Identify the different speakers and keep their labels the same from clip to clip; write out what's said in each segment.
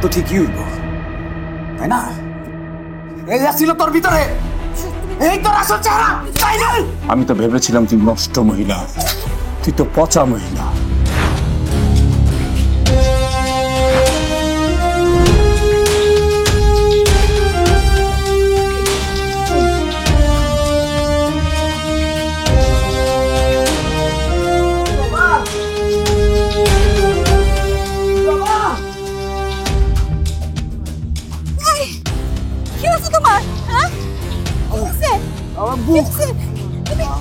Speaker 1: তো ঠিকই হইব, তাই না? এই ছিল তোর ভিতরে, এই তোর আসল চেহারা, তাই না? আমি তো ভেবেছিলাম তুই নষ্ট মহিলা, তুই তো পচা মহিলা।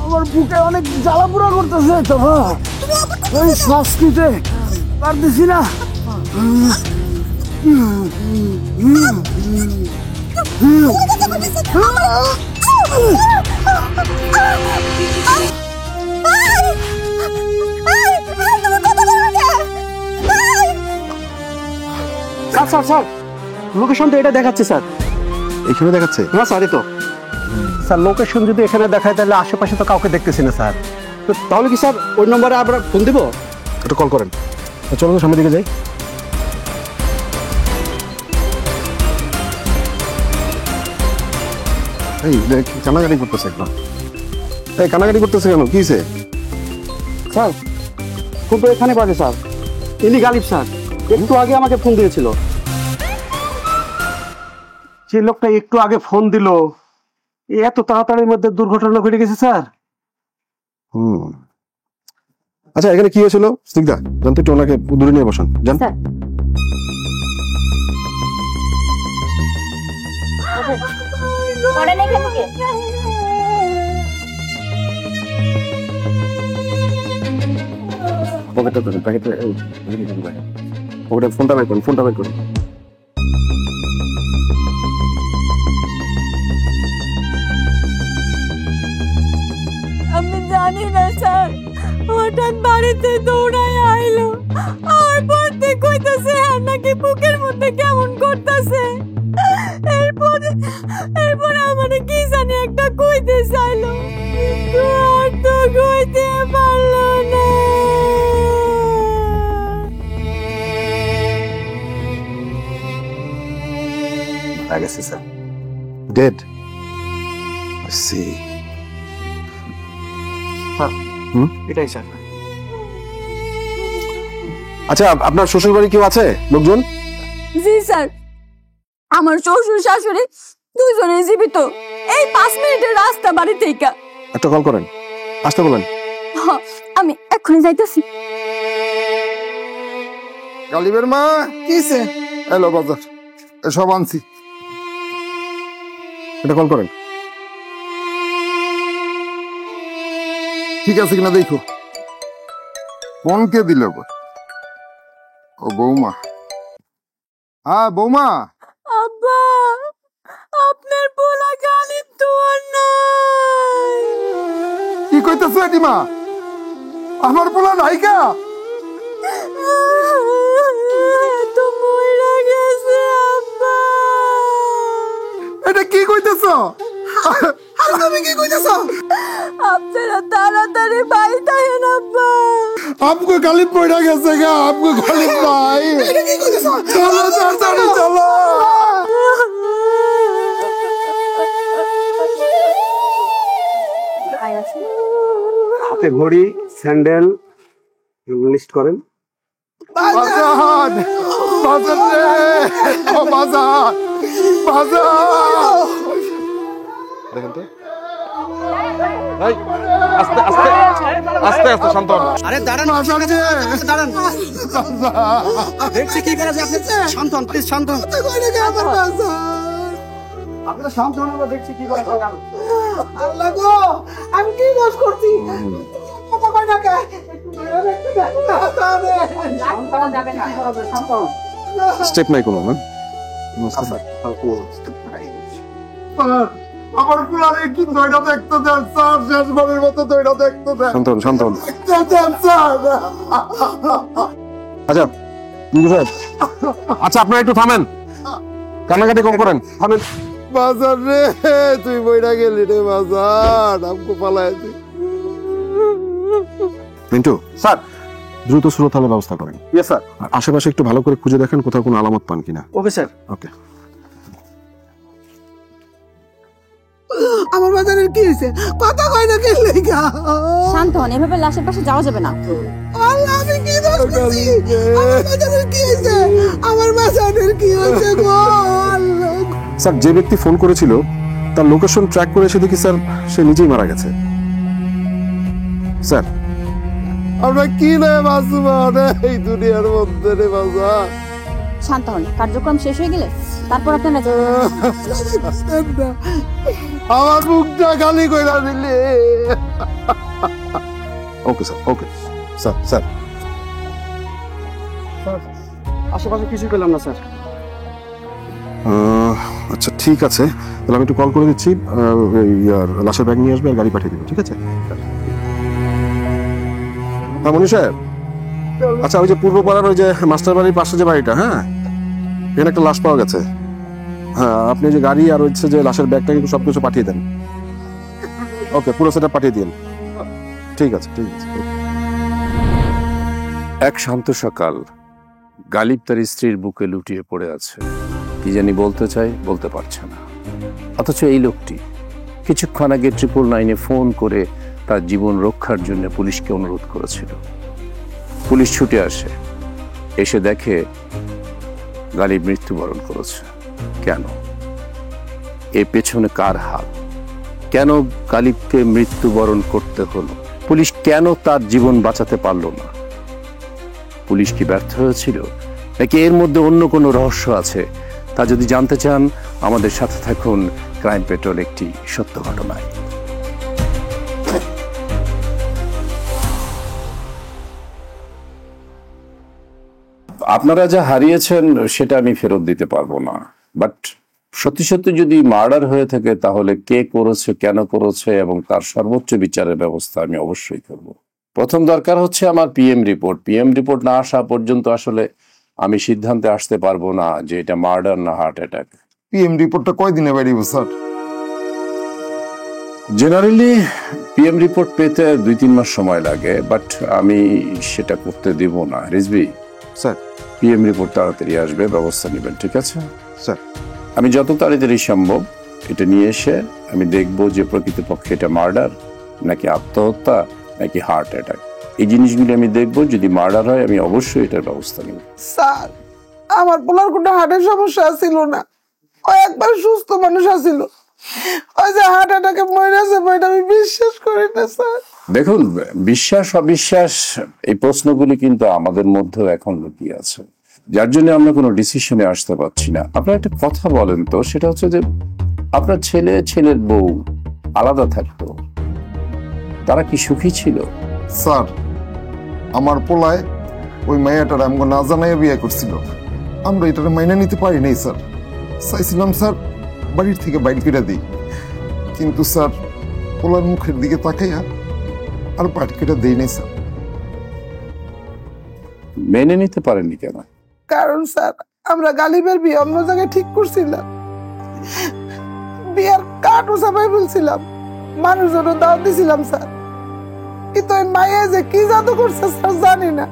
Speaker 1: আমার বুকে অনেক জ্বালা পোড়া করতেছে তো, ওই শ্বাস নিতে পারতেছি না।
Speaker 2: স্যার লোকেশন তো এটা দেখাচ্ছে স্যার।
Speaker 3: এখানে দেখাচ্ছে?
Speaker 2: না স্যার, এই তো স্যার লোকেশন যদি এখানে দেখায় তাহলে আশেপাশে তো কাউকে দেখতেছি না স্যার। তাহলে কি স্যার ওই নম্বরে আমরা ফোন দিব?
Speaker 3: একটু কল করেন। চলো তো সামনের দিকে যাই। এই কানাকাটি করতেছে একদম। এই কানাকাটি করতেছে কেন? কি হয়েছে?
Speaker 2: স্যার ফোন তো এখানে বাজে স্যার। ইনি গালিব স্যার, একটু আগে আমাকে ফোন দিয়েছিল। যে লোকটা একটু আগে ফোন দিল, এত তাড়াতাড়ির মধ্যে দুর্ঘটনা ঘটে গেছে স্যার।
Speaker 3: আচ্ছা এখানে কি হয়েছিল স্নিগ্ধা? জানতে একটু ওনাকে দূরে নিয়ে বসান। জান পকেটটা ধরেন, প্যাকেটটা ফোনটা বের করুন, ফোনটা বের করুন।
Speaker 4: আমি জানি না স্যার, হঠাৎ বাড়িতে দৌড়ায় আইলো, আর পড়তে কইতাছে আর নাকি বুকের মধ্যে কেমন করতেছে। এরপর আমারে কি জানি একটা কইতে চাইলো, কিন্তু আর তো কইতে পারলো না।
Speaker 1: মারা গেছে স্যার।
Speaker 3: ডেড? সি
Speaker 2: এটাই স্যার।
Speaker 3: আচ্ছা আপনার শ্বশুর বাড়ি কেউ আছে লোকজন?
Speaker 4: জি স্যার, আমার শ্বশুর শাশুড়ি দুজনে জীবিত, এই 5 মিনিটের রাস্তা বাড়ি থেকে।
Speaker 3: একটা কল করেন, আসতে বলেন।
Speaker 4: আমি এক্ষুনি যাইতেছি।
Speaker 5: গালিবের মা কিছে? এলো বাজার, সব আনছি।
Speaker 3: এটা কল করেন।
Speaker 5: ঠিক আছে কিনা দেখো। ফোন কে দিল? ও বৌমা। হ্যাঁ বৌমা।
Speaker 4: আব্বা, আপনার পোলা গালিব তো আর নাই।
Speaker 5: কি কইতেছ এটিমা? আমার পোলা নাইকা
Speaker 4: তো মইরা গেছে আব্বা।
Speaker 5: এটা কি কইতেছ? আর তুমি কি কইতেছ?
Speaker 4: আপনারা তাড়াতাড়ি বাইরে আহেন আব্বা।
Speaker 5: आपको गालिब पड़ा गया गया, आपको गालिब भाई। चलो चलो चलो।
Speaker 2: হাতে ঘড়ি, স্যান্ডেল লিস্ট করেন।
Speaker 5: বাজার বাজার রে, ও বাজার বাজার।
Speaker 3: দেখেন তো, আস্তে আস্তে আস্তে আস্তে শান্ত হন।
Speaker 2: আরে দাঁড়ান, দাঁড়ান, দেখছি কি করা যায়। আপনি শান্ত হন প্লিজ, শান্ত হন। আপনারা শান্ত হন, আমরা দেখছি কি করা যায়।
Speaker 6: আল্লাহ গো, আমি কি দোষ করছি? কথা কই না কে?
Speaker 3: স্টেপ নাই কোনো না।
Speaker 5: আমার পুরার একটু দইটা দেখতে দেন স্যার, শেষবারের মতো দইটা দেখতে দেন।
Speaker 3: শান্ত হন, শান্ত হন।
Speaker 5: স্যার
Speaker 3: আচ্ছা আপনারা একটু থামেন, কান্নাকাটি কম করেন, থামেন।
Speaker 5: বাজার রে, তুই বইটা গেলি রে বাজার, আমকো পালায় তুই।
Speaker 3: মিন্টু
Speaker 2: স্যার
Speaker 3: দ্রুত সুরতহালের ব্যবস্থা করেন।
Speaker 2: Yes sir.
Speaker 3: আর আশেপাশে একটু ভালো করে খুঁজে দেখেন কোথাও কোনো আলামত পান কিনা।
Speaker 2: Okay sir.
Speaker 3: ওকে।
Speaker 6: আমার বাজারের কি হয়েছে? কথা কয় না কেন লেগা?
Speaker 4: শান্ত হন, এভাবে লাশের পাশে যাওয়া যাবে না।
Speaker 6: আল্লাহ, আমি কি দোষ করছি? আমার বাজারের কি হয়েছে? আমার বাজারের কি হয়েছে গো আল্লাহ?
Speaker 3: স্যার, যে ব্যক্তি ফোন করেছিল তার লোকেশন ট্র্যাক করে এসে দেখি স্যার সে নিজেই মারা গেছে। স্যার,
Speaker 5: আমরা কি নয় বাঁচবো এই দুনিয়ার মধ্যে রে বাজার।
Speaker 4: শান্ত হন, কার্যক্রম শেষ হয়ে গেলে তারপর আপনারা যাবেন।
Speaker 5: আমার মুখটা খালি কইরা দিলে।
Speaker 3: ওকে স্যার, ওকে স্যার। স্যার,
Speaker 2: আশেপাশে কিছু পেলাম না স্যার।
Speaker 3: আচ্ছা ঠিক আছে, তাহলে আমি একটু কল করে দিচ্ছি, লাশের ব্যাগ নিয়ে আসবে আর গাড়ি পাঠিয়ে দেবে, ঠিক আছে? হ্যাঁ মনি সাহেব, আচ্ছা ওই যে পূর্ব পাড়ার ওই যে মাস্টার বাড়ির পাশে যে বাড়িটা, হ্যাঁ এখানে একটা লাশ পাওয়া গেছে। হ্যাঁ আপনি যে গাড়ি আর হচ্ছে যে লাশের ব্যাগটা কিন্তু সবকিছু পাঠিয়ে দেন। ওকে, পুরো সেটা পাঠিয়ে দিন। ঠিক আছে, ঠিক আছে।
Speaker 7: এক শান্ত সকাল, গালিব তার স্ত্রীর বুকে লুটিয়ে পড়ে আছে। কি জানি বলতে চাই, বলতে পারছে না। অথচ এই লোকটি কিছুক্ষণ আগে 999 ফোন করে তার জীবন রক্ষার জন্য পুলিশকে অনুরোধ করেছিল। পুলিশ ছুটে আসে, এসে দেখে গালিব মৃত্যুবরণ করেছে। কেন? এর পেছনে কার হাত? কেন গালিবকে মৃত্যুবরণ করতে হলো? পুলিশ কেন তার জীবন বাঁচাতে পারল না? পুলিশ কি ব্যর্থ হয়েছিল, নাকি এর মধ্যে অন্য কোনো রহস্য আছে? তা যদি জানতে চান, আমাদের সাথে থাকুন ক্রাইম পেট্রোল একটি সত্য ঘটনায়। আপনারা যা হারিয়েছেন সেটা আমি ফেরত দিতে পারবো না, বাট সত্যি সত্যি যদি মার্ডার হয়ে থাকে তাহলে কে করেছে, কেন করেছে এবং তার সর্বোচ্চ বিচারের ব্যবস্থা আমি অবশ্যই করব। প্রথম দরকার হচ্ছে আমার পিএম রিপোর্ট। পিএম রিপোর্ট না আসা পর্যন্ত আসলে আমি সিদ্ধান্তে আসতে পারবো না যে এটা মার্ডার না হার্ট অ্যাটাক।
Speaker 5: পিএম রিপোর্টটা কয়দিনে বেরিয়ে স্যার?
Speaker 7: জেনারেলি পিএম রিপোর্ট পেতে 2-3 মাস সময় লাগে, বাট আমি সেটা করতে দিব না। রিজভি
Speaker 3: স্যার,
Speaker 7: পিএম রিপোর্ট তাড়াতাড়ি আসবে, ব্যবস্থা নেবেন, ঠিক আছে?
Speaker 3: স্যার।
Speaker 7: আমি যত তাড়াতাড়ি সম্ভব এটা নিয়ে এসে আমি দেখব যে প্রকৃতপক্ষে এটা মার্ডার নাকি আত্মহত্যা নাকি হার্ট অ্যাটাক। এই জিনিসগুলি আমি দেখব। যদি মার্ডার হয় আমি অবশ্যই এটার ব্যবস্থা নেব।
Speaker 6: স্যার, আমার পোলার কোনো হার্টের সমস্যা ছিল না, ও একবার সুস্থ মানুষ আছিল। ওই যে হার্ট অ্যাটাকে মরে গেছে, বইটা আমি বিশ্বাস করি না স্যার।
Speaker 7: দেখুন, বিশ্বাস অবিশ্বাস এই প্রশ্নগুলি কিন্তু আমাদের মধ্যেও এখন লুকিয়ে আছে, যার জন্য আমরা কোনো ডিসিশনে আসতে পারছি না। আপনার একটা কথা বলেন তো, সেটা হচ্ছে যে আপনার ছেলের বউ আলাদা থাকতো, তারা কি সুখী ছিল?
Speaker 5: স্যার, আমার পোলায় ওই মায়াটার আমাকে না জানাইয়া বিয়ে করছিল। আমরা এটারে মাইনা নিতে পারি নাই স্যার। চাইছিলাম স্যার বাড়ির থেকে বাইর করে দিই, কিন্তু স্যার পোলার মুখের দিকে তাকাইয়া আর বাইর করে দেই নাই স্যার।
Speaker 7: মেনে নিতে পারেননি কেন?
Speaker 6: কারণ স্যার আমরা গালিবের বিয়ে অন্য জায়গায় ঠিক করছিলাম, বিয়ের কার্ডও ছাপাই বলছিলাম, মানুষজনও দাওয়াত দিছিলাম স্যার। কিন্তু ওই মায়ে যে কি জাদু করছে স্যার জানি না।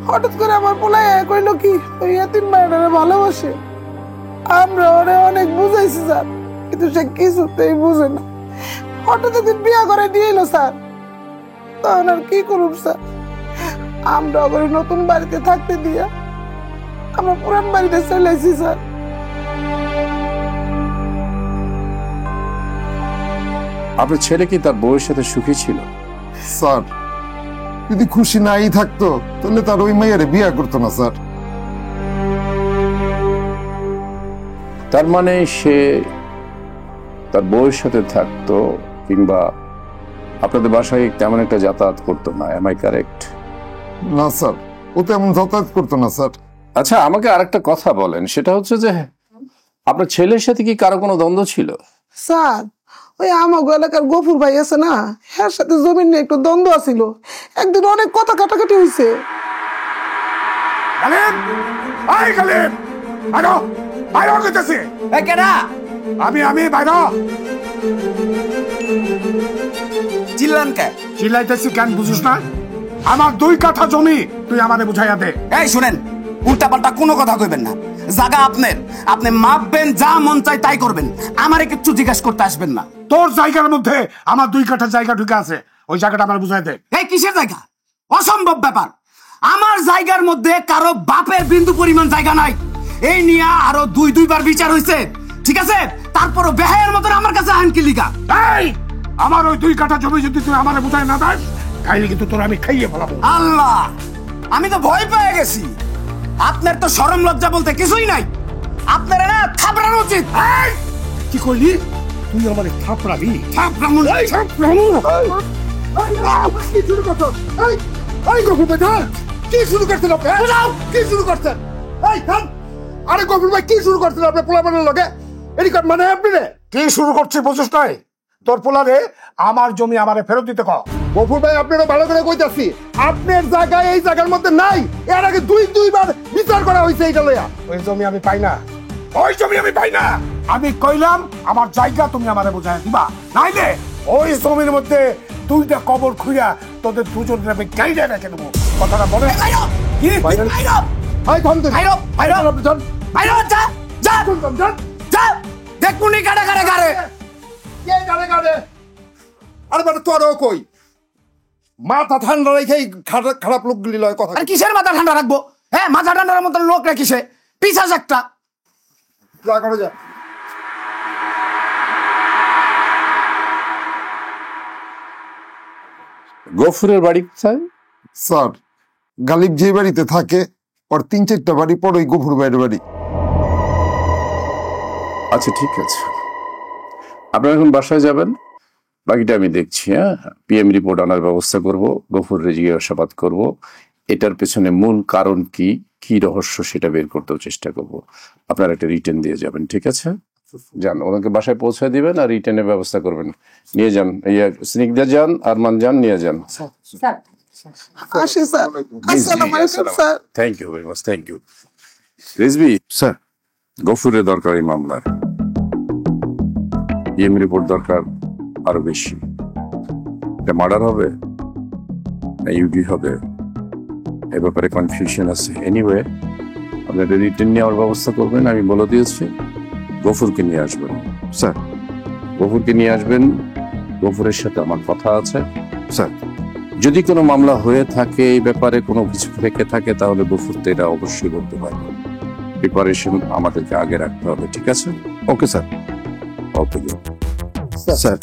Speaker 6: হঠাৎ করে আমার পোলায় কইলো কি ওই এতিম মায়েরা ভালোবাসে। আমরা ওরে অনেক বুঝাইছি স্যার, কিন্তু সে কিছুতেই বুঝে না। হঠাৎ একদিন বিয়ে করে নিয়ে এলো স্যার, তখন আর কি করুম স্যার। আমরা আবার নতুন বাড়িতে থাকতে দিয়া আমরা পুরান বাড়িতে চলে এসেছি স্যার।
Speaker 7: আপনার ছেলে কি তার বউয়ের সাথে সুখী ছিল?
Speaker 5: স্যার, যদি খুশি নাই থাকতো তাহলে তার ওই মেয়েরে বিয়ে করতো না স্যার।
Speaker 7: তার মানে সে তার বউয়ের সাথে থাকতো, কিংবা আপনাদের বাসায় তেমন একটা যাতায়াত করতো না, এম আই কারেক্ট?
Speaker 5: না স্যার, ও তেমন যাতায়াত করতো না স্যার।
Speaker 7: আচ্ছা, আমাকে আরেকটা কথা বলেন, সেটা হচ্ছে যে আপনার ছেলের সাথে কি কারো কোনো দ্বন্দ্ব ছিল?
Speaker 6: স্যার, ওই আমাগো এলাকার গফুর ভাই আছে না, এর সাথে জমিন নিয়ে একটু দ্বন্দ্ব আছিল। একদিন অনেক কথা কাটাকাটি হয়েছে।
Speaker 1: আমি বাইর চিল্লান কে? চিল্লাইতেছি কেন বুঝুস না? আমার 2 কাঠা জমি তুই আমারে বুঝাইয়া দে।
Speaker 8: এই শুনেন, উল্টাপাল্টা কোনো কথা কইবেন না। জায়গা আপনার, আপনি মাপবেন, যা মন চাই তাই করবেন, আমারে কিচ্ছু জিজ্ঞাসা করতে আসবেন না।
Speaker 1: তোর জায়গার মধ্যে আমার 2 কাঠা জায়গা ঢুকে আছে, ওই জায়গাটা আমার বুঝাই দে।
Speaker 8: এই কিসের জায়গা? অসম্ভব ব্যাপার। আমার জায়গার মধ্যে কারো বাপের বিন্দু পরিমাণ জায়গা নাই। এই নিয়ে আরো 2-2বার বিচার হইছে, ঠিক আছে? তারপরও বেহায়ের মতন আমার কাছে আনকি লিগা।
Speaker 1: এই আমার ওই 2 কাঠা জমি যদি তুই আমারে বুঝাই না দাস, তাইলে কিন্তু তোর আমি খাইয়ে ফেলাবো।
Speaker 8: আল্লাহ, আমি তো ভয় পেয়ে গেছি। আপনার তো শরম লজ্জা বলতে কিছুই নাই। আপনার না থাপড়ানো উচিত।
Speaker 1: এই কি কইলি? তুই আমারে থাপড়াবি?
Speaker 8: থাপড়ানো
Speaker 1: কি শুরু করছো? এই গফুর ভাই থাম। কি শুরু করছেন আপনি? কি শুরু করছেন? এই থাম। আরে গফুর ভাই কি শুরু করছেন আপনি পোলাপানের লগে? এডি কাট মানে আপনি রে? কি শুরু করছিস বুঝছ নাই? তোর পোলারে আমার জমি আমারে ফেরত দিতে কও। গফুর ভাই আপনারা ভালো করে কইতাছি, আপনার জায়গা এই জায়গার মধ্যে নাই। এর আগে 2-2বার বিচার করা হইছে এইটা লইয়া। ওই জমি আমি পাই না, ওই জমি আমি পাই না। আমি কইলাম আমার জায়গা তুমি আমারে বুঝাই দিবা, নাইলে ওই জমির মধ্যে 2টা কবর খুইরা তোদের দুজনের আমি গাইডে রেখে দেবো। কথাটা বলে কি? ভাই থাম তুই।
Speaker 8: দেখুনি কাটে কাটে কাটে
Speaker 5: আরে মানে তোরও কই মাথা ঠান্ডা রেখে খারাপ লোকগুলি লয় কথা।
Speaker 8: আর কিসের মাথা ঠান্ডা রাখবো? হ্যাঁ, মাথা ঠান্ডার মতন লোক রেখেছে, পিছাস একটা।
Speaker 5: যা করে যা।
Speaker 7: গফুরের বাড়ি কোথায়?
Speaker 5: স্যার, গালিব যে বাড়িতে থাকে ওর 3-4টা বাড়ি পর ওই গফুর ভাইয়ের বাড়ি।
Speaker 7: আচ্ছা ঠিক আছে, আপনারা এখন বাসায় যাবেন, বাকিটা আমি দেখছি। হ্যাঁ, পিএম রিপোর্ট আনার ব্যবস্থা করব, গফুরের জিজ্ঞাসাবাদ করব, এটার পেছনে মূল কারণ কি, কি রহস্য সেটা বের করতেও চেষ্টা করব। আপনারা একটা রিটেন দিয়ে যাবেন, ঠিক আছে? যান, ওনাকে বাসায় পৌঁছায় দিবেন আর রিটেনের ব্যবস্থা করবেন। নিয়ে যান, স্নিগ্ধা যান, আরমান যান, নিয়ে যান।
Speaker 6: আসি স্যার। আসসালামু আলাইকুম sir.
Speaker 7: Thank you very much, thank you. Rizvi
Speaker 3: sir,
Speaker 7: গফুরের দরকার এই মামলার, পিএম রিপোর্ট দরকার আরো বেশি। এটা মার্ডার হবে না ইউডি হবে, এ ব্যাপারে কনফিউশন আছে। এনিওয়ে, আপনাদের রিটেন নেওয়ার ব্যবস্থা করবেন, আমি বলে দিয়েছি। গফুরকে নিয়ে আসবেন
Speaker 3: স্যার।
Speaker 7: গফুরকে নিয়ে আসবেন, গফুরের সাথে আমার কথা আছে।
Speaker 3: স্যার,
Speaker 7: যদি কোনো মামলা হয়ে থাকে, এই ব্যাপারে কোনো কিছু থেকে থাকে, তাহলে গফুর তো এটা অবশ্যই করতে পারবে। প্রিপারেশন আমাদেরকে আগে রাখতে হবে, ঠিক আছে?
Speaker 3: ওকে স্যার।
Speaker 7: ওকে
Speaker 3: স্যার,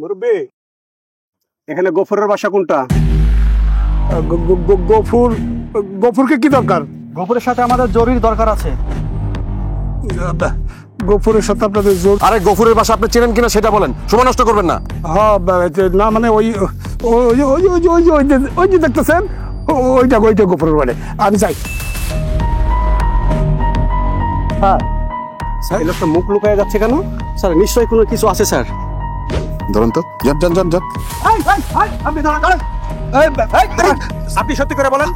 Speaker 2: মুরব্বি, এখানে গফুরের বাসা কোনটা?
Speaker 1: গফুরকে কি দরকার?
Speaker 2: গফুরের সাথে আমাদের জরুরি দরকার আছে।
Speaker 1: গফুরের সাথে আপনাদের জোর?
Speaker 3: আরে গফুরের বাসা আপনি চেনেন কিনা সেটা বলেন, সময় নষ্ট করবেন না।
Speaker 1: হ্যাঁ, না মানে ওই যে দেখতেছেন, ওইটা গফুরের বাড়ি। আমি যাই।
Speaker 2: স্যার, এই লোকটা মুখ লুকায় যাচ্ছে কেন? স্যার, নিশ্চয়ই কোনো কিছু আছে স্যার।
Speaker 3: ধরুন তো, যান যান যান যান।
Speaker 2: আপনি দাঁড়ান। আপনি সত্যি করে বলেন,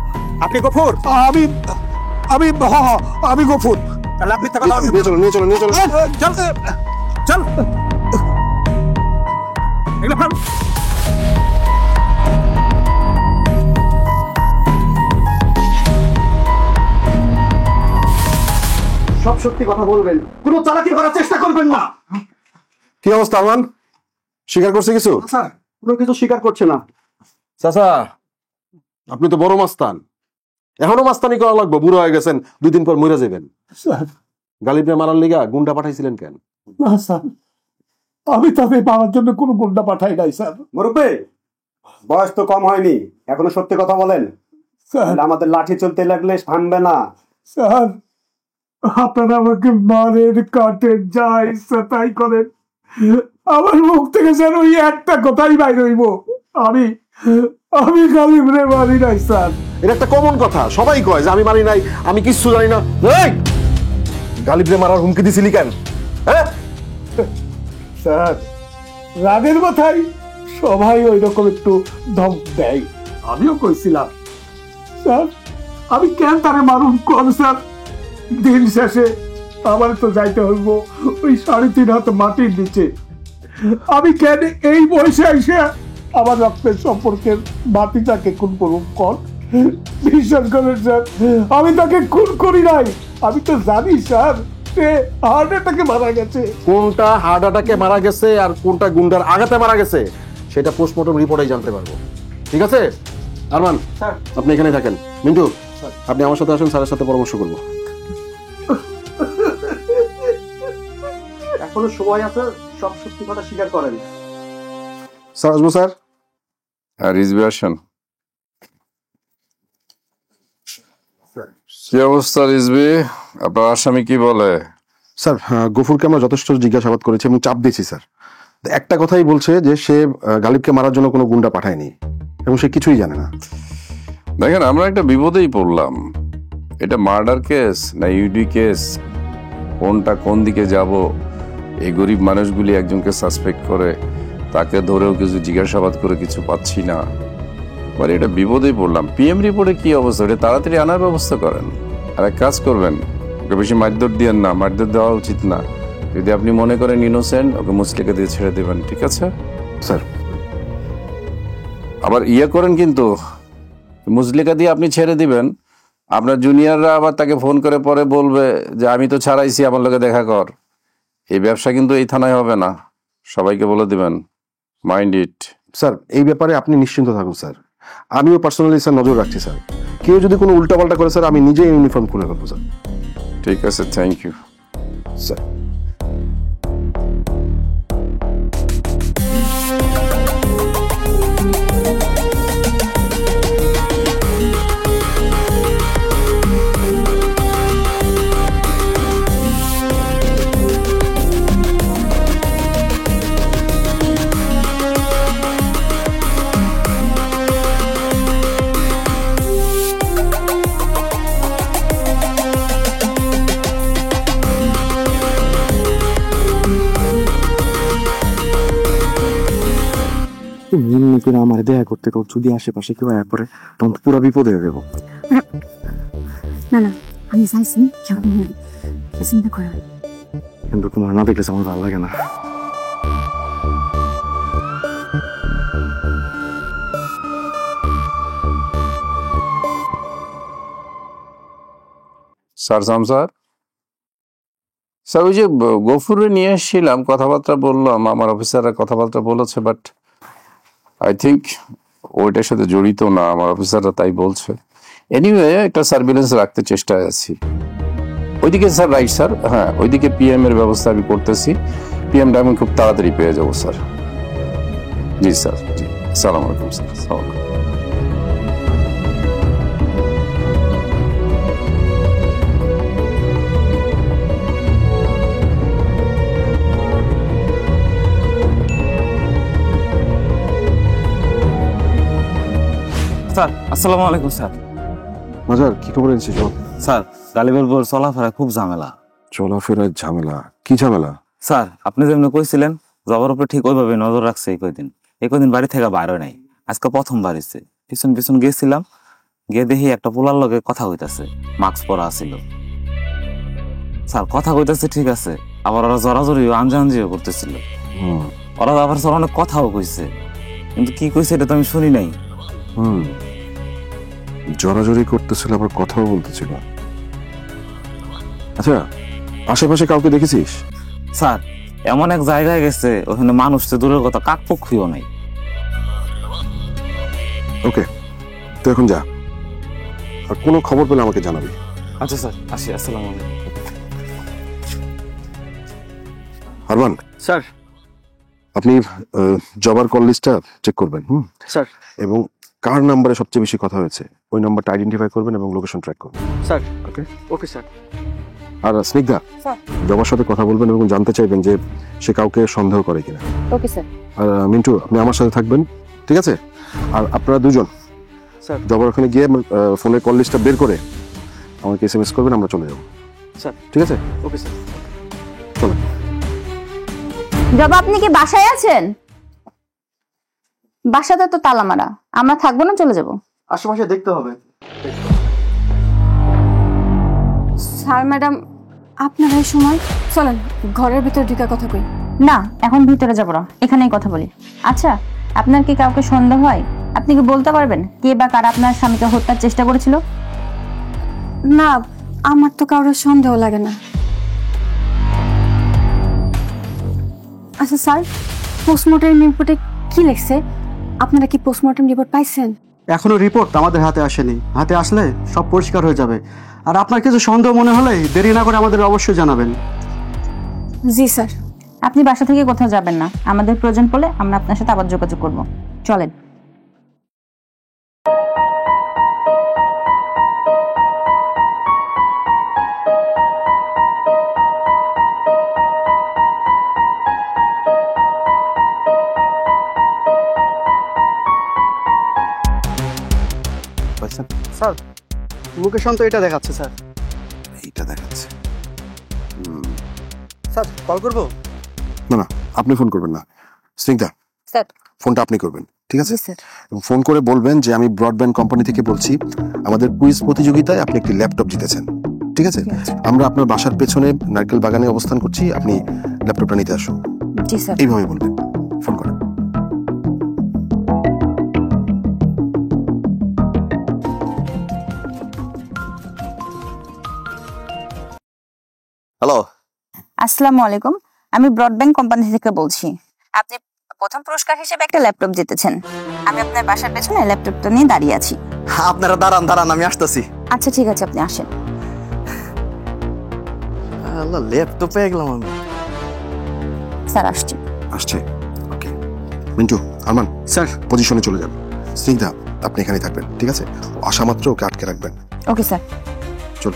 Speaker 2: আপনি গফুর?
Speaker 1: আমি গফুর।
Speaker 2: তাহলে আপনি
Speaker 3: নিয়ে চলুন, নিয়ে চলুন, নিয়ে চলুন।
Speaker 2: চল এগুলো ফান। সব সত্যি কথা বলবেন, কোনো চালাকি করার চেষ্টা করবেন না।
Speaker 3: কি অবস্থা আরমান? স্বীকার করছে কিছু?
Speaker 2: স্যার, কোনো কিছু স্বীকার করছে না।
Speaker 3: চাচা, আপনি তো বড় মাস্তান, এখনো মাস্তানি করা লাগবে। বুড়ো হয়ে গেছেন, 2 দিন পর মরে যাবেন। গালিবরে মারার লিগা গুন্ডা পাঠাইছিলেন কেন?
Speaker 1: না স্যার, আমি তাদের মারার জন্য কোনো গুন্ডা পাঠাই নাই স্যার।
Speaker 2: মুরব্বি, বয়স তো কম হয়নি, এখনো সত্যি কথা বলেন।
Speaker 1: স্যার,
Speaker 2: আমাদের লাঠি চলতে লাগলে থামবে না।
Speaker 1: স্যার, আপনারা আমাকে মারেন, কাটেন, যা ইচ্ছা তাই করেন, আমার মুখ থেকে যেন ওই একটা কথাই বাইর হইব,
Speaker 2: আমি গালিবরে মারি নাই স্যার।
Speaker 3: এটা একটা কমন কথা, সবাই কয় যে আমি মারি নাই, আমি কিচ্ছু জানি না। এই গালিবরে মারার হুমকি দিছিলি কেন? হ্যাঁ
Speaker 2: স্যার রাগের মাথায় সবাই ওই রকম একটু ধমক দেয়, আমিও কইছিলাম স্যার আমি কেন তারে মারুম কোন স্যার? দিন শেষে আমার তো যাইতে হইব ওই 3.5 হাত মাটির নিচে। আমি কেন এই বয়সে এসে আমার রক্তের সম্পর্কের মাটিটাকে খুন করুম কোন? বিশ্বাস করেন স্যার, আমি তাকে খুন করি নাই। আমি তো জানি স্যার সে হার্ট অ্যাটাকে মারা গেছে।
Speaker 3: কোনটা হার্ট অ্যাটাকে মারা গেছে আর কোনটা গুন্ডার আঘাতে মারা গেছে সেটা পোস্টমর্টম রিপোর্টেই জানতে পারবো। ঠিক আছে আরমান, আপনি এখানে থাকেন। মিন্টু, আপনি আমার সাথে আসেন, স্যারের সাথে পরামর্শ করবো।
Speaker 2: এখনো সময় আছে, সব সত্যি কথা স্বীকার করেন।
Speaker 3: স্যার আসবো স্যার?
Speaker 7: আর রিজভি আসেন। কি অবস্থা রিজভি, আপনার আসামি কি বলে?
Speaker 3: স্যার গফুরকে আমরা যথেষ্ট জিজ্ঞাসাবাদ করেছি এবং চাপ দিয়েছি স্যার। একটা কথাই বলছে যে সে গালিবকে মারার জন্য কোনো গুন্ডা পাঠায়নি এবং সে কিছুই জানে না।
Speaker 7: দেখেন আমরা একটা বিপদেই পড়লাম। এটা মার্ডার কেস না ইউডি কেস, কোনটা কোন দিকে যাব? এই গরিব মানুষগুলি একজনকে সাসপেক্ট করে, তাকে ধরেও কিছু জিজ্ঞাসাবাদ করে কিছু পাচ্ছি না। মানে এটা বিপদেই পড়লাম। পিএম রিপোর্টে কি অবস্থা, এটা তাড়াতাড়ি আনার ব্যবস্থা করেন। আর এক কাজ করবেন, ওকে বেশি মারধর দিয়েন না, মারধর দেওয়া উচিত না। যদি আপনি মনে করেন ইনোসেন্ট, ওকে মুসলিকে দিয়ে ছেড়ে দেবেন, ঠিক আছে
Speaker 3: স্যার?
Speaker 7: আবার ইয়ে করেন কিন্তু, মুসলিকা দিয়ে আপনি ছেড়ে দিবেন, আপনার জুনিয়ররা আবার তাকে ফোন করে পরে বলবে যে আমি তো ছাড়াইছি, আমার লোকে দেখা কর। এই ব্যবসা কিন্তু এই থানায় হবে না, সবাইকে বলে দিবেন। Mind it.
Speaker 3: স্যার এই ব্যাপারে আপনি নিশ্চিন্ত থাকুন স্যার, আমিও পার্সোনালি স্যার নজর রাখছি স্যার। কেউ যদি কোনো উল্টাপাল্টা করে স্যার আমি নিজেই ইউনিফর্ম খুলে ফেলবো স্যার।
Speaker 7: ঠিক আছে, থ্যাংক ইউ
Speaker 3: স্যার।
Speaker 9: আমার দেখা করতে কেউ যদি আশেপাশে কেউ আয়া পড়ে তখন তো পুরো বিপদে হয়ে যাবো।
Speaker 4: না না, আমি চাইছি কেউ চিন্তা করে,
Speaker 9: কিন্তু তোমার না দেখলে আমার ভালো লাগে না।
Speaker 7: স্যার স্যার স্যার ওই যে গফুরে নিয়ে এসেছিলাম, কথাবার্তা বললাম, আমার অফিসাররা কথাবার্তা বলেছে, বাট আই থিঙ্ক ওইটার সাথে জড়িত না, আমার অফিসাররা তাই বলছে। এনিওয়ে একটা সার্ভিলেন্স রাখতে চেষ্টায় আছি ওইদিকে স্যার। রাইট স্যার, হ্যাঁ ওইদিকে পিএম এর ব্যবস্থা আমি করতেছি। পিএমটা আমি খুব তাড়াতাড়ি পেয়ে যাবো স্যার। জি স্যার, জি। আসসালামু আলাইকুম স্যার। আসসালামু আলাইকুম।
Speaker 9: স্যার আসসালামু আলাইকুম স্যার।
Speaker 3: মাজার কি খবর এনেছিস?
Speaker 9: স্যার গালিবের বর চলাফেরা খুব ঝামেলা।
Speaker 3: চলাফেরার ঝামেলা? কি ঝামেলা?
Speaker 9: স্যার আপনি যেমনি কইছিলেন জবার উপরে ঠিক ওইভাবে নজর রাখছে এই কয়দিন বাড়ি থেকে বাইরে নাই। আজকে প্রথম বাড়িছে, পিছন পিছন গেছিলাম, গিয়ে দেখি একটা পোলার লগে কথা কইতাছে, মাস্ক পরা আছিল। স্যার কথা কইতাছে ঠিক আছে, আবার ওরা জড়াজড়ি আঞ্জাঞ্জিও করতেছিল। ওরা আবার স্যার অনেক কথাও কইছে, কিন্তু কি কইছে এটা তো আমি শুনি নাই।
Speaker 3: জড়াজড়ি করতেছিল, আবার কথাও বলতেছিল। আচ্ছা আশেপাশে কাউকে দেখেছিস?
Speaker 9: স্যার এমন এক জায়গায় গেছে ওখানে মানুষ তো দূরের কথা, কাক পক্ষীও নাই।
Speaker 3: ওকে, তুই এখন যা, আর কোনো খবর পেলে আমাকে জানাবি।
Speaker 9: আচ্ছা স্যার, আসি। আসসালামু আলাইকুম।
Speaker 3: আরমান
Speaker 9: স্যার।
Speaker 3: আপনি জবার কল লিস্টটা চেক করবেন।
Speaker 9: স্যার।
Speaker 3: এবং কার নাম্বারে সবচেয়ে বেশি কথা হয়েছে ওই নাম্বারটা আইডেন্টিফাই করবেন এবং লোকেশন ট্র্যাক করবেন।
Speaker 9: স্যার।
Speaker 3: ওকে
Speaker 9: ওকে স্যার।
Speaker 3: আর স্নিগ্ধা, জবার সাথে কথা বলবেন এবং জানতে চাইবেন যে সে কাউকে সন্দেহ করে কিনা।
Speaker 4: Okay sir.
Speaker 3: আর মিন্টু আপনি আমার সাথে থাকবেন, ঠিক আছে? আর আপনারা দুজন
Speaker 10: স্যার।
Speaker 3: জবার ওখানে গিয়ে ফোনের কল লিস্টটা বের করে আমাকে SMS করবেন, আমরা চলে যাবো।
Speaker 10: স্যার।
Speaker 3: ঠিক আছে,
Speaker 10: ওকে স্যার।
Speaker 3: চলো।
Speaker 11: জবা, আপনি কি বাসায় আছেন? বাসাতে তো তালা মারা, আমরা থাকবো না, চলে যাব।
Speaker 10: আশেপাশে দেখতে হবে।
Speaker 4: স্যার ম্যাডাম, আপনারা এই সময় চলেন ঘরের ভিতর ঢুকে কথা কই।
Speaker 11: না, এখন ভিতরে যাবো না, এখানেই কথা বলি। আচ্ছা, আপনার কি কাউকে সন্দেহ হয়? আপনি কি বলতে পারবেন কে বা কারা আপনার স্বামীকে হত্যার চেষ্টা করেছিল?
Speaker 4: না, আমার তো কারোর সন্দেহ লাগে না। আচ্ছা স্যার, পোস্টমর্টম রিপোর্টে কি লিখছে? আপনারা কি পোস্টমর্টম রিপোর্ট পাইছেন?
Speaker 10: এখনো রিপোর্ট আমাদের হাতে আসেনি, হাতে আসলে সব পরিষ্কার হয়ে যাবে। আর আপনার কিছু সন্দেহ মনে হলে দেরি না করে আমাদের অবশ্যই জানাবেন।
Speaker 4: জি স্যার।
Speaker 11: আপনি বাসা থেকে কোথাও যাবেন না, আমাদের প্রয়োজন পড়লে আমরা আপনার সাথে আবার যোগাযোগ করব। চলেন।
Speaker 10: স্যার, লোকেশন তো এটা দেখাচ্ছে স্যার।
Speaker 3: এইটা দেখাচ্ছে।
Speaker 10: স্যার, কল করবো?
Speaker 3: না না, আপনি ফোন করবেন না, স্নিগ্ধা
Speaker 11: স্যার।
Speaker 3: ফোনটা আপনি করবেন, ঠিক আছে?
Speaker 11: জি স্যার।
Speaker 3: এবং ফোন করে বলবেন যে আমি ব্রডব্যান্ড কোম্পানি থেকে বলছি, আমাদের কুইজ প্রতিযোগিতায় আপনি একটি ল্যাপটপ জিতেছেন, ঠিক আছে? আমরা আপনার বাসার পেছনে নারকেল বাগানে অবস্থান করছি, আপনি ল্যাপটপটা নিতে আসুন।
Speaker 11: জি স্যার।
Speaker 3: এইভাবে বলবেন, ফোন করেন।
Speaker 12: হ্যালো,
Speaker 11: আসসালামু আলাইকুম, আমি ব্রডব্যান্ড কোম্পানি থেকে বলছি। আপনি প্রথম পুরস্কার হিসেবে একটা ল্যাপটপ জিতেছেন। আমি আপনার বাসার পেছনে ল্যাপটপটা নিয়ে দাঁড়িয়ে আছি।
Speaker 12: আপনারা দাঁড়ান দাঁড়ান, আমি আসতেছি।
Speaker 11: আচ্ছা ঠিক আছে, আপনি আসেন।
Speaker 12: আল্লাহ, ল্যাপটপ পেয়ে গেলাম আমি।
Speaker 11: স্যার আসছি।
Speaker 3: আসছে, ওকে। মিন্টু, আরমান
Speaker 10: স্যার।
Speaker 3: পজিশনে চলে যান। স্নিগ্ধা, আপনি এখানে থাকবেন, ঠিক আছে? আসা মাত্র ওকে আটকে রাখবেন।
Speaker 11: Okay sir.
Speaker 3: চল।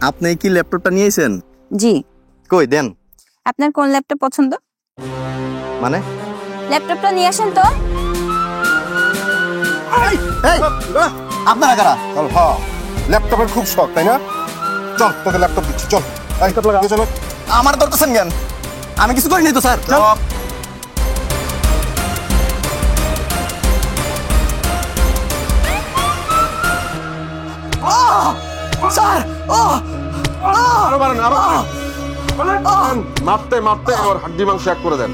Speaker 12: আপনি কি ল্যাপটপটা নিয়েছেন?
Speaker 11: জি।
Speaker 12: কই দেন।
Speaker 11: আপনার কোন ল্যাপটপ পছন্দ?
Speaker 12: মানে
Speaker 11: ল্যাপটপটা নিয়ে আসেন তো।
Speaker 12: আপনারা কারা?
Speaker 3: চল, হ্যাঁ, ল্যাপটপের খুব শখ, তাই না? চল, তোকে ল্যাপটপ দিচ্ছি, চল। চলো।
Speaker 12: আমার ধরতেছেন জ্ঞান, আমি কিছু করিনি তো স্যার। স্যার,
Speaker 3: আরো বাড়ান, আরো বাড়ান। মারতে মারতে আমার হাড্ডি মাংস এক করে দেন।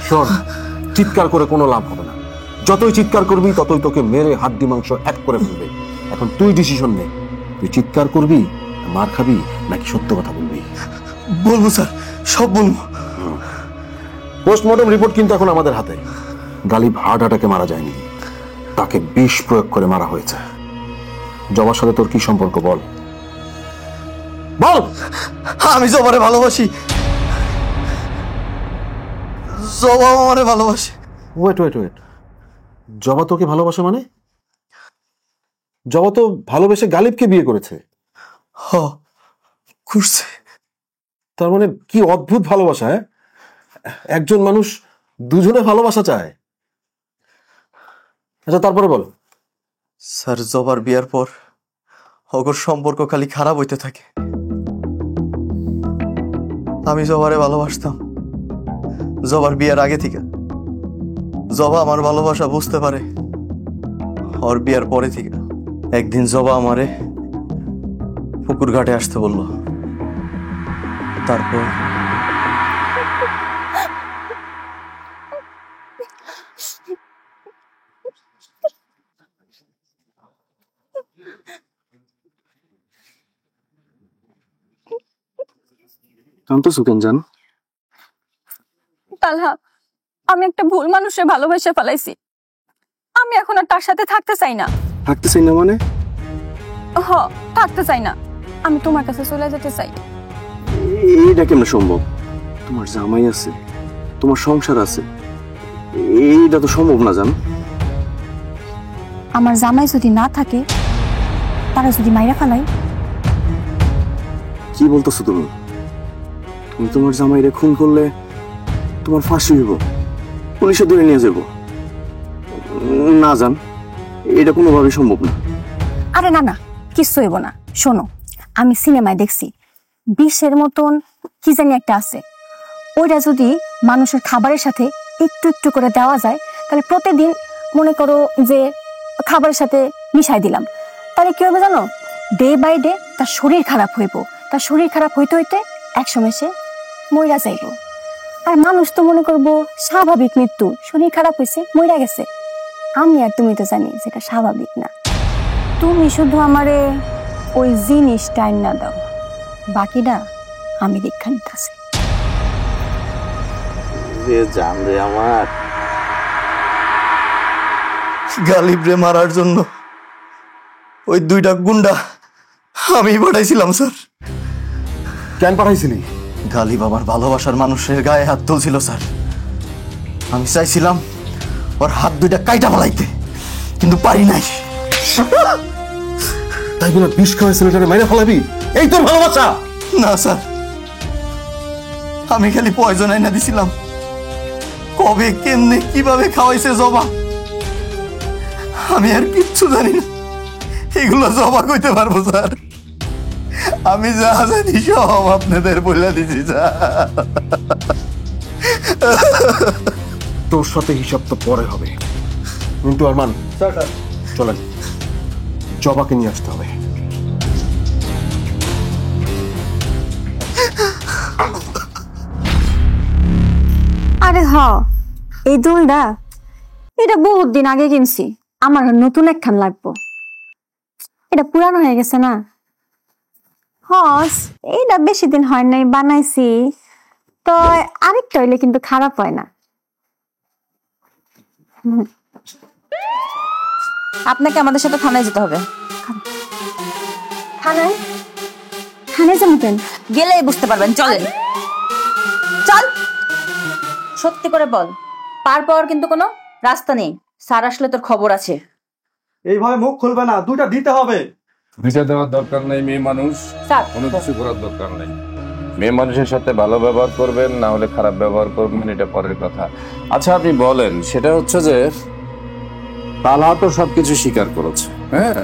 Speaker 3: শোন, চিৎকার করে কোনো লাভ হবে না। যতই চিৎকার করবি ততই তোকে মেরে হাড্ডি মাংস এক করে ফেলবে। এখন তুই ডিসিশন নে, তুই চিৎকার করবি, মার খাবি, নাকি সত্য কথা বলবি?
Speaker 12: বলবো স্যার, সব বলবো।
Speaker 3: পোস্টমর্টম রিপোর্ট কিন্তু এখন আমাদের হাতে। গালিব হার্ট অ্যাটাকে মারা যায়নি, তাকে বিষ প্রয়োগ করে মারা হয়েছে। জবার সাথে তোর কি সম্পর্ক বল, বল।
Speaker 12: আমি জবারে ভালোবাসি, জবা আমারে ভালোবাসে।
Speaker 3: ওয়েট ওয়েট ওয়েট, জবা তোকে ভালোবাসে মানে? জবা তো ভালোবেসে গালিবকে বিয়ে করেছে।
Speaker 12: করছে।
Speaker 3: তার মানে কি অদ্ভুত ভালোবাসা! হ্যাঁ, একজন মানুষ দুজনে ভালোবাসা চায়। আচ্ছা, তারপরে বল।
Speaker 12: স্যার, জবার বিয়ার পর অগর সম্পর্ক খালি খারাপ হইতে থাকে। আমি জবারে ভালোবাসতাম জবার বিয়ার আগে থেকে। জবা আমার ভালোবাসা বুঝতে পারে ওর বিয়ার পরে থেকে। একদিন জবা আমারে পুকুর ঘাটে আসতে বলল। তারপর
Speaker 3: জান,
Speaker 4: তালহা, আমি একটা ভুল মানুষের ভালোবাসা ফেলাইছি। আমি এখন আর তার সাথে থাকতে চাই না।
Speaker 3: থাকতে চাই না মানে?
Speaker 11: হ, থাকতে চাই না, আমি তোমার কাছে চলে যেতে চাই।
Speaker 3: এইটা কেমন সম্ভব? তোমার জামাই আছে, তোমার সংসার আছে, এইটা তো সম্ভব না জান।
Speaker 11: আমার জামাই যদি না থাকে, তারা যদি মাইরা ফেলাই?
Speaker 3: কি বলতেছো তুমি? তুমি তোমার জামাইরে খুন করলে তোমার ফাঁসি হইব, পুলিশে ধরে নিয়ে যাব। না জান, এটা কোনোভাবেই সম্ভব না।
Speaker 11: আরে না না, কিচ্ছু হইব না। শোনো, আমি সিনেমায় দেখছি বিষের মতন কি জানি একটা আছে, ওইটা যদি মানুষের খাবারের সাথে একটু একটু করে দেওয়া যায়, তাহলে প্রতিদিন মনে করো যে খাবারের সাথে মিশাই দিলাম, তাহলে কি হবে জানো? ডে বাই ডে তার শরীর খারাপ হইব, তার শরীর খারাপ হইতে হইতে একসময় সে মইরা যাইব। আর মানুষ তো মনে করবো স্বাভাবিক মৃত্যু, শরীর খারাপ হয়েছে মইরা গেছে। আমি আর তুমি তো জানি যেটা স্বাভাবিক না। তুমি শুধু আমারে ওই জিনিসটা না দাও, বাকিটা আমি দেখা নিতেছি।
Speaker 12: জান রে আমার, গালিবরে মারার জন্য ওই 2টা গুন্ডা আমি পাঠাইছিলাম স্যার।
Speaker 3: কেন পাঠাইছিলি?
Speaker 12: গালিব আমার ভালোবাসার মানুষের গায়ে হাত তুলছিল স্যার। আমি চাইছিলাম ওর হাত 2টা কাইটা ফেলাইতে, কিন্তু পারি নাই।
Speaker 3: তাই বলে বিষ খাওয়াই ছেলেটারে মাইরা ফেলাবি? এই তোর ভালোবাসা?
Speaker 12: না স্যার, আমি খালি পয়জন আইনা দিছিলাম। কবে, কেমনে, কিভাবে খাওয়াইছে জবা আমি আর কিচ্ছু জানি না। এগুলো জবা কইতে পারবো স্যার। আমি যা জানি সব আপনাদের বলে দিছি স্যার।
Speaker 3: তোর সাথে হিসাব তো পরে হবে, কিন্তু আরমান চলেন, জবাকে নিয়ে আসতে হবে।
Speaker 11: আরে হ, এই দুলটা এটা বহুত দিন আগে কিনছি, আমার নতুন একখান লাগবো। এটা পুরানো হয়ে গেছে না? হস, এইটা বেশি দিন হয় নাই বানাইছি, তো আরেকটা হইলে কিন্তু খারাপ হয় না। আপনাকে আমাদের সাথে থানায় যেতে হবে। থানায়? থানায় যাবেন? গেলে বুঝতে পারবেন, চলেন। চল, সত্যি করে বল, পার পাওয়ার কিন্তু কোনো রাস্তা নেই। স্যার আসলে তোর খবর আছে।
Speaker 10: এইভাবে মুখ খুলবে না, 2টা দিতে হবে।
Speaker 7: ভিসা দেওয়ার দরকার নেই, মেয়ে মানুষ, কোনো কিছু করার দরকার নেই। মেয়ে মানুষের সাথে ভালো ব্যবহার করবেন, না হলে খারাপ ব্যবহার করবেন, এটা পরের কথা। আচ্ছা আপনি বলেন, সেটা হচ্ছে যে তালহা তো সবকিছু স্বীকার করেছে, হ্যাঁ,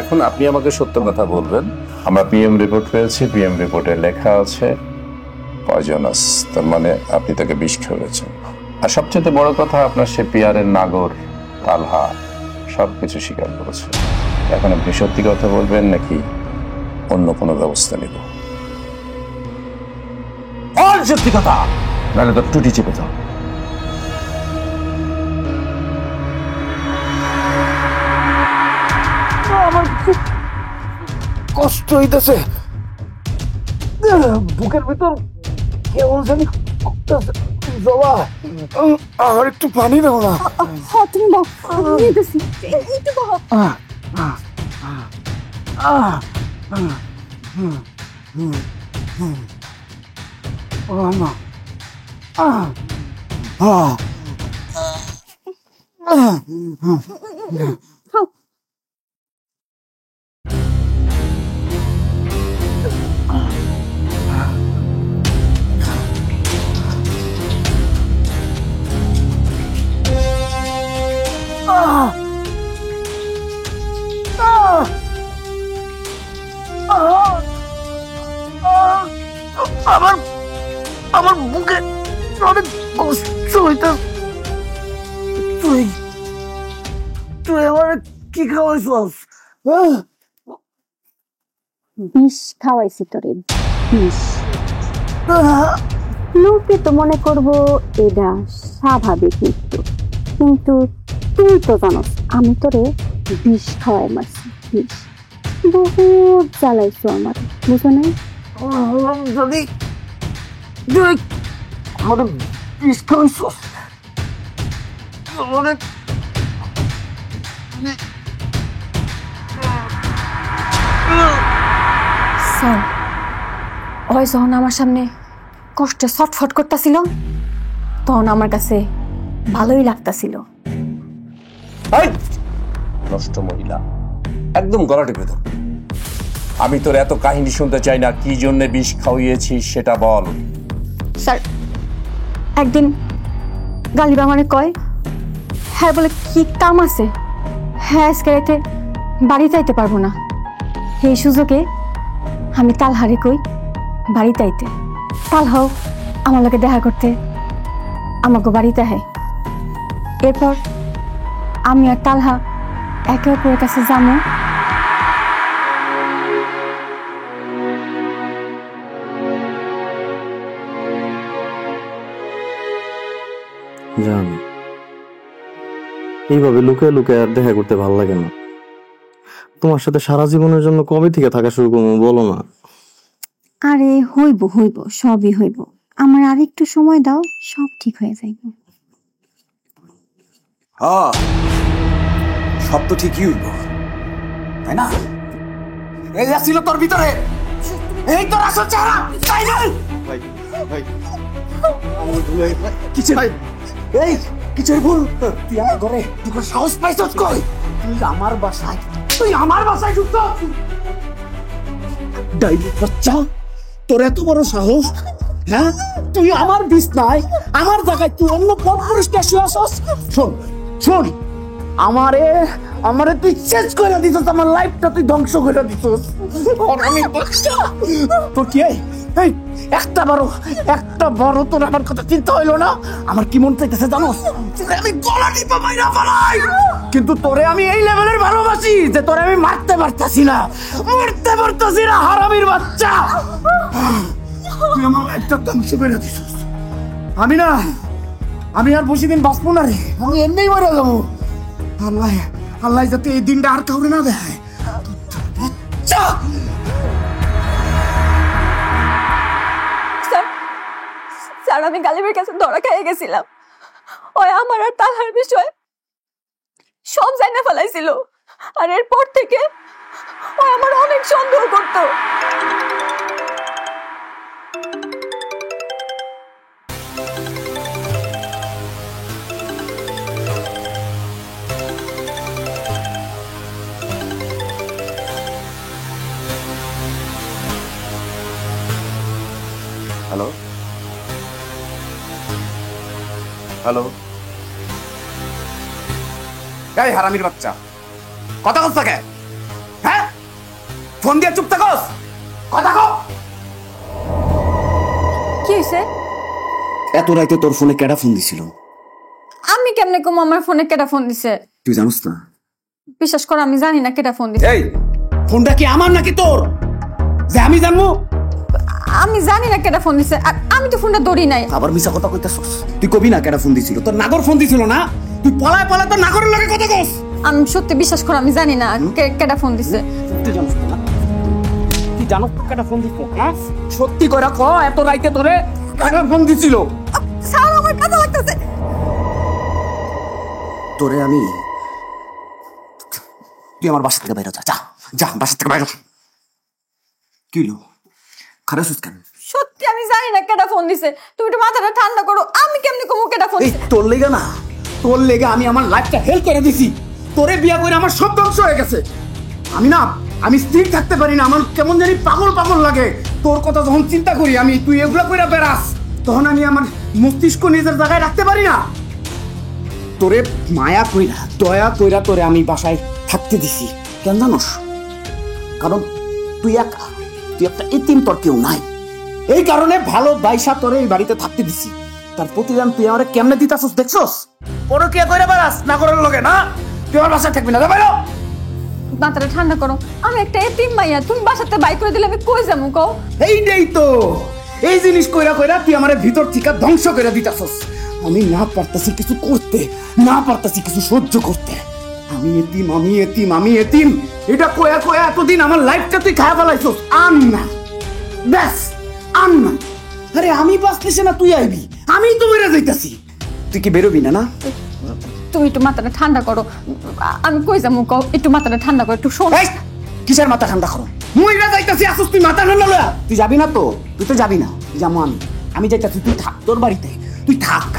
Speaker 7: এখন আপনি আমাকে সত্য কথা বলবেন। আমরা পিএম রিপোর্ট পেয়েছি, পিএম রিপোর্টে লেখা আছে পয়জনাস, তার মানে আপনি তাকে বিষ খেয়েছেন। আর সবচেয়ে বড় কথা, আপনার সে পিয়ারের নাগর তালহা সবকিছু স্বীকার করেছে। এখন আপনি সত্যি কথা বলবেন নাকি অন্য কোনো ব্যবস্থা নেব? সত্যি কথা, নাহলে তো টুটি চেপে যাও।
Speaker 2: আমার খুব কষ্ট হইতেছে, বুকের ভিতর কেমন জানি করতেছে। জবা, আমার একটু পানি দাও না।
Speaker 11: তুমি
Speaker 2: আমার বুকে অনেক কষ্ট হইতেছে। তুই আমার কি খাওয়াইছস?
Speaker 11: বিষ খাওয়াইছি তোরে, বিষ। লোকে তো মনে করবো এটা স্বাভাবিক মৃত্যু, কিন্তু তুই তো জানোস আমি তোরে বিষ খাওয়াই মারছি। বিষ বহুত জ্বালাইছো আমার, বুঝো নাই?
Speaker 2: যদি তুই আমার বিষ খাওয়াইছস,
Speaker 11: স্যার ওই যখন আমার সামনে কষ্টে ছটফট করতেছিল তখন আমার কাছে ভালোই লাগতাছিল।
Speaker 7: নষ্ট মহিলা, একদম গলা টিপে ধর। আমি তোর এত কাহিনী শুনতে চাই না, কি জন্য বিষ খাওয়িয়েছিস সেটা বল।
Speaker 11: স্যার একদিন গালিব আমারে কয়, হ্যাঁ বলে কি কাম আছে, হ্যাঁ আজকে রাতে বাড়িতে আইতে পারবো না। এই সুযোগে আমি তালহারে কই বাড়িতে আইতে, তালহাও আমার লোকে দেখা করতে আমাকে বাড়িতে আহে। এরপর আমি আর তালহা একে অপরের কাছে যাবো।
Speaker 12: জান, এইভাবে লুকিয়ে লুকিয়ে আর দেখা করতে ভালো লাগে না। তোমার সাথে সারা জীবনের জন্য কবে থেকে থাকা শুরু করবো বলো না?
Speaker 11: আরে হইব হইব, সবই হইব। আমার আর একটু সময় দাও, সব ঠিক হয়ে যাইব।
Speaker 8: হ্যাঁ, সব তো ঠিকই হইব, তাই না? এই ছিল তোর ভিতরে, এই তোর আসল চেহারা, তাই না?
Speaker 12: ভাই ভাই
Speaker 8: কিসের ভাই? এই কিসের ভুল? তুই আমার ঘরে, তুই কোনো সাহস পাইছস কই? তুই আমার বাসায় ঢুকছস? ডাইনি বাচ্চা, তোর এত বড় সাহস? হ্যাঁ, তুই আমার বিছনায়, আমার জায়গায় তুই অন্য পরপুরুষকে শুয়াছস? শোন শোন, আমারে তুই শেষ করে দিছস, আমার লাইফটা তুই ধ্বংস করে দিছস। আমি বাচ্চা, তোর কি এই একটা বড় তোর আমার কথা চিন্তা হইলো না? আমার কি মন চাইতেছে জানোস? আমি গলা টিপে মাইরা ফেলাই, কিন্তু তোরে আমি এই লেভেলের ভালোবাসি যে তোরে আমি মারতে পারতাছি না, হারামির বাচ্চা। তুই আমার একটা ধ্বংস করে দিছিস। আমি আর বেশি দিন বাঁচবো না রে, আমি এমনিই মরে যাবো। আল্লাহ যাতে এই দিনটা আর কাউরে না দেয়।
Speaker 4: স্যার আমি গালিবের কাছে ধরা খেয়ে গেছিলাম। ওই আমার আর তালহার বিষয় সব জানা ফেলাইছিল, আর এরপর থেকে ওই আমার অনেক সন্দেহ করতো।
Speaker 7: হ্যালো হ্যালো,
Speaker 8: এই হারামির বাচ্চা, কথা কস থাকে? হ্যাঁ, ফোন দিয়ে চুপ থাকস? কথা কও।
Speaker 4: কি হয়েছে?
Speaker 8: এত রাইতে তোর ফোনে কেডা ফোন দিছিল?
Speaker 4: আমি কেমনে কম আমার ফোনে কেটা ফোন দিছে?
Speaker 8: তুই জানোস না?
Speaker 4: বিশ্বাস কর আমি জানি না কেটা ফোন দিছে।
Speaker 8: এই ফোনটা কি আমার নাকি তোর যে আমি জানবো?
Speaker 4: আমি জানি না কেটা ফোন দিছে, আর আমি তো ফোনটা ধরি নাই।
Speaker 8: আবার মিছা কথা কইতাছস? তুই কবি না কেডা ফোন দিছিল? তোর নাগর ফোন দিছিল না? তুই পলায় পলায় তোর নাগরের লগে কথা কস।
Speaker 4: আমি সত্যি বিশ্বাস কর আমি জানি না কেটা ফোন দিছে।
Speaker 8: তুই জানোস না? তুই জানোস কেডা ফোন দিছিল? হ্যাঁ, সত্যি কইরা ক, এত রাইতে তোরে কেডা ফোন দিছিল?
Speaker 4: স্যার আমার কাছে লাগতেছে।
Speaker 8: তোরে আমি, তুই আমার বাসা থেকে বাইরে যা, যা যা, বাসা থেকে বাইরে। কি হলো, খারাপ কেন?
Speaker 4: সত্যি আমি জানি না কেটা ফোন দিছে। তুমি একটু মাথাটা ঠান্ডা করো, আমি কেমনে কমু কেটা ফোন দিছে?
Speaker 8: তোর লেগে না, তোর লেগে আমি আমার লাইফটা হেল করে দিছি। তোরে বিয়া করে আমার সব ধ্বংস হয়ে গেছে। আমি স্থির থাকতে পারি না, আমার কেমন জানি পাগল পাগল লাগে। তোর কথা যখন চিন্তা করি আমি, তুই এগুলা কইরা বেড়াস, তখন আমি আমার মস্তিষ্ক নিজের জায়গায় রাখতে পারি না। তোরে মায়া কইরা, দয়া কইরা তোরে আমি বাসায় থাকতে দিছি। কেন জানোস? কারণ তুই একটা এতিম, তোর কেউ নাই। এই কারণে ভালো বাইসা তোরে এই বাড়িতে থাকতে দিছি। তার প্রতিদান তুই আমারে কেমনে দিতাছস দেখছস? পরকিয়া কইরা বেড়াস না করার লগে না? তুই আমার বাসায় থাকবি না, যা বাইরে।
Speaker 4: মাথাটা ঠান্ডা করো, আমি একটা এতিম মাইয়া, তুমি বাসাতে বাই করে দিলে আমি কই যাবো কও?
Speaker 8: এইটাই তো, এই জিনিস কইরা কইরা তুই আমারে ভিতর থেকে ধ্বংস করে দিতাছস। আমি না পারতাছি কিছু করতে, না পারতাছি কিছু সহ্য করতে। আমি এতিম। এটা কয়া কয়া এতদিন আমার লাইফটা তুই খায়া ফেলাইছস। না ব্যাস, না। আরে আমি বাঁচতেছি না, তুই আইবি, আমি তো বেড়ে যাইতাছি। তুই কি বেরোবি না? না,
Speaker 4: তুমি একটু মাথাটা ঠান্ডা করো, আমি কই যাবো কও? একটু মাথাটা ঠান্ডা করো, একটু শোন।
Speaker 8: কিসের মাথা ঠান্ডা করো? মুইরা যাইতাছি আসুস তুই মাথা ঠান্ডা লয়া। তুই যাবি না তো? তুই তো যাবি না। যাবো আমি যাইতাছি, তুই থাক তোর বাড়িতে, তুই থাক।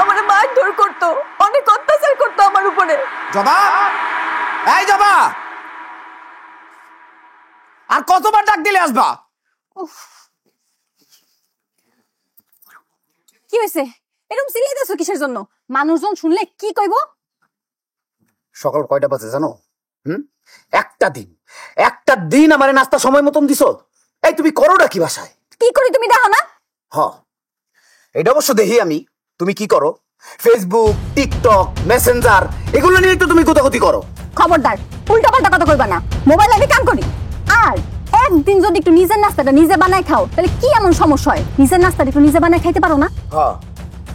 Speaker 4: আমারে মারধর করতো, অনেক অত্যাচার করতো আমার উপরে।
Speaker 8: জবা, এই জবা, আর কতবার ডাক দিলে আসবা?
Speaker 11: কি হয়েছে? এরকম চিল্লাইতেছো কিসের জন্য? মানুষজন শুনলে কি কইব?
Speaker 8: সকাল কয়টা বাজে জানো? একটা দিন আমারে নাস্তা সময় মতন দিছো। এই তুমি করোটা কি বাসায়?
Speaker 11: কি করি তুমি দেখো না?
Speaker 8: এটা অবশ্য দেখি আমি। তুমি কি করো? ফেসবুক, টিকটক, মেসেঞ্জার এগুলো নিয়ে তো তুমি কোথাকতি করো।
Speaker 11: খবরদার, উল্টা পাল্টা কথা কইবা না। মোবাইল আমি কাম করি। আর একদিন যদি একটু নিজের নাস্তাটা নিজে বানায় খাও তাহলে কি এমন সমস্যা হয়? নিজের নাস্তাটা একটু নিজে বানায় খাইতে পারো না?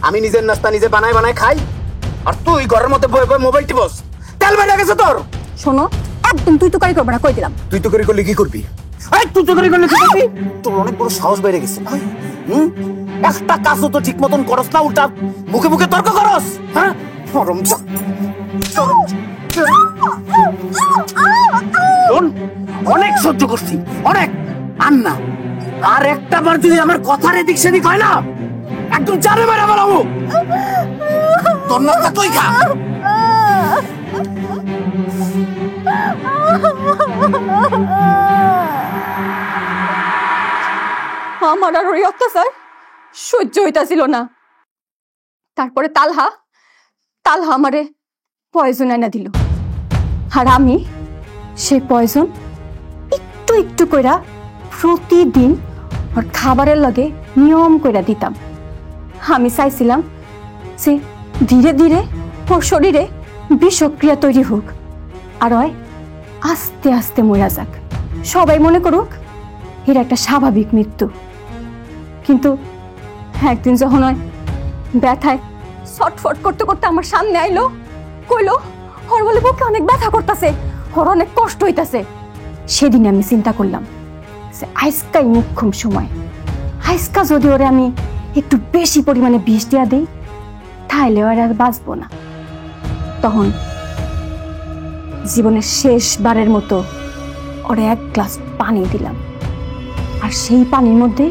Speaker 8: আমি নিজের নাস্তা নিজে বানায় খাই, আর তুই ঘরের মধ্যে বয়ে বয়ে মোবাইল টিপস। তেল বেড়ে গেছে তোর।
Speaker 11: শোনো, একদম তুই তো করবে না, কই দিলাম।
Speaker 8: তুই তো করলে কি করবি? তুই তো করলে কি করবি? তোর অনেক বড় সাহস বেড়ে গেছে। একটা কাজও তো ঠিক মতন করস না, উল্টা মুখে মুখে তর্ক করস। হ্যাঁ, অনেক সহ্য করছি, অনেক। আন্না আর একটা বার যদি আমার কথার এদিক সেদিক হয় না, একদম জানে মেরে বেড়াবো। তোর নাস্তা তুই খা।
Speaker 4: আমার আর ওই অত্যাচার সহ্য হইতাছিল না। তারপরে তালহা আমারে পয়জন আইনা দিল, আর আমি সেই পয়জন একটু একটু কইরা প্রতিদিন ওর খাবারের লগে নিয়ম কইরা দিতাম। আমি চাইছিলাম যে ধীরে ধীরে ওর শরীরে বিষক্রিয়া তৈরি হোক, আর ওই আস্তে আস্তে মরা যাক। সবাই মনে করুক এর একটা স্বাভাবিক মৃত্যু। কিন্তু একদিন যখন ওই ব্যথায় ছটফট করতে করতে আমার সামনে আইলো, কইলো ওর বলে বুকে অনেক ব্যথা করতেছে, ওর অনেক কষ্ট হইতাছে। সেদিন আমি চিন্তা করলাম যে আজকাই মুখ্যম সময়, আজকা যদি ওরে আমি একটু বেশি পরিমাণে বিষ দিয়া দিই তাহলে ওর আর বাঁচবো না। তখন জীবনের শেষবারের মতো ওরে এক গ্লাস পানি দিলাম, আর সেই পানির মধ্যে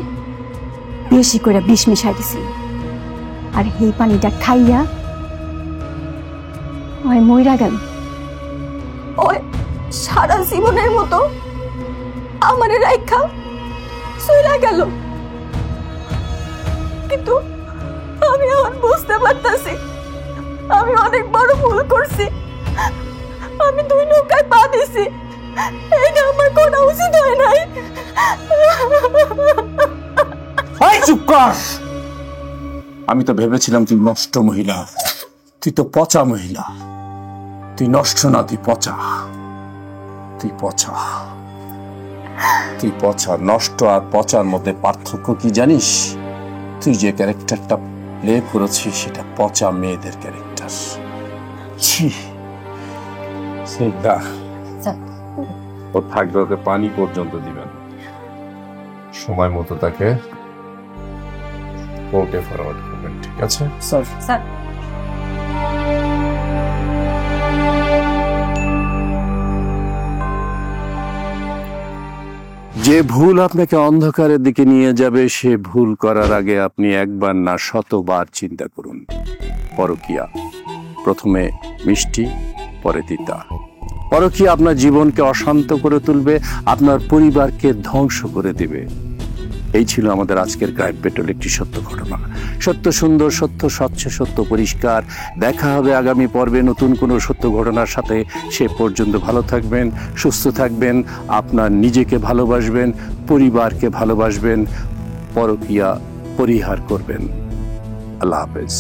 Speaker 4: বেশি করে বিষ মিশাই দিছি। আর এই পানিটা খাইয়া ওই মইরা গেল। ওই সারা জীবনের মতো আমারে রাইখা চইলা গেল। কিন্তু আমি এখন বুঝতে পারতাছি আমি অনেক বড় ভুল করছি। আমি দুই নৌকায় পা দিছি, এইটা আমার করা উচিত হয় নাই।
Speaker 7: চুপ কর। আমি তো ভেবেছিলাম তুই নষ্ট মহিলা, তুই তো পচা মহিলা। তুই নষ্ট না, তুই পচা। তুই পচা, তুই পচা। নষ্ট আর পচার মধ্যে পার্থক্য কি জানিস? তুই যে ক্যারেক্টারটা প্লে করেছিস সেটা পচা মেয়েদের ক্যারেক্টার। ও থাকবে, ওকে পানি পর্যন্ত দিবেন। সময় মতো তাকে কোর্টে ফরওয়ার্ড করবেন, ঠিক আছে
Speaker 11: স্যার? স্যার,
Speaker 7: যে ভুল আপনাকে অন্ধকারের দিকে নিয়ে যাবে সে ভুল করার আগে আপনি একবার না শতবার চিন্তা করুন। পরকীয়া, প্রথমে মিষ্টি পরে তিতা। পরকীয়া আপনার জীবনকে অশান্ত করে তুলবে, আপনার পরিবারকে ধ্বংস করে দিবে। এই ছিল আমাদের আজকের ক্রাইম পেট্রোল, একটি সত্য ঘটনা। সত্য সুন্দর, সত্য স্বচ্ছ, সত্য পরিষ্কার। দেখা হবে আগামী পর্বে নতুন কোনো সত্য ঘটনার সাথে। সে পর্যন্ত ভালো থাকবেন, সুস্থ থাকবেন, আপনার নিজেকে ভালোবাসবেন, পরিবারকে ভালোবাসবেন, পরকীয়া পরিহার করবেন। আল্লাহ হাফেজ।